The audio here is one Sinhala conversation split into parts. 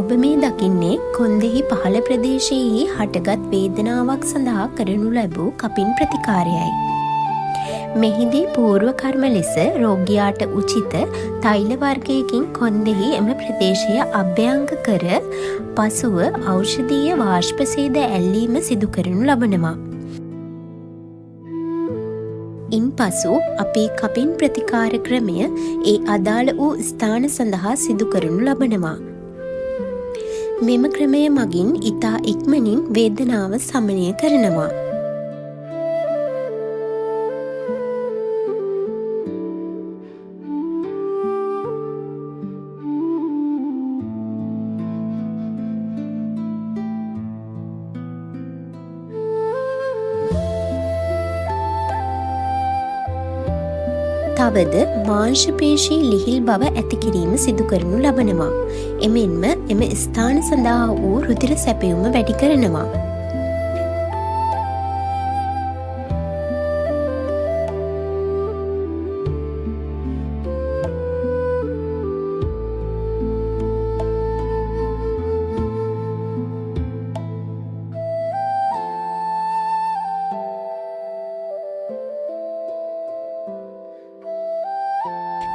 ඔබ මේ දකින්නේ කොන්දෙහි පහළ ප්‍රදේශයේ හටගත් වේදනාවක් සඳහා කරනු ලැබූ කපින් ප්‍රතිකාරයයි. මෙහිදී පූර්ව කර්ම ලෙස රෝගියාට උචිත තෛල වර්ගයකින් කොන්දෙහි එම ප්‍රදේශය අභ්‍යංග කර පසුව ඖෂධීය වාෂ්පසේද ඇල්ලීම සිදු කරනු ලබනවා. ඉන්පසු අපේ කපින් ප්‍රතිකාර ක්‍රමය ඒ අදාළ වූ ස්ථාන සඳහා සිදු කරනු ලබනවා. මෙම ක්‍රමය මගින් ඉතා ඉක්මනින් වේදනාව සමනය කරනවා. තවද මාංශපේශී ලිහිල් බව ඇති කිරීම සිදු කරනු ලබනවා. එමෙන්ම එම ස්ථාන සඳහා වූ රුධිර සැපයුම වැඩි කරනවා.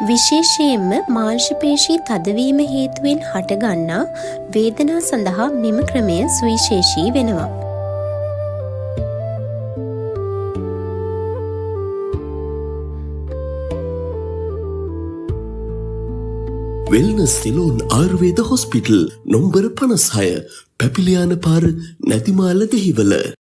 විශේෂයෙන්ම මාංශපේශී තදවීම හේතුවෙන් හටගන්නා වේදනා සඳහා මෙම ක්‍රමය සුවිශේෂී වෙනවා. වෙල්නස් සිලෝන් ආයුර්වේද හොස්පිටල් නොම්බර 56 පැපිලියාන පාර නැතිමාල දෙහිවල.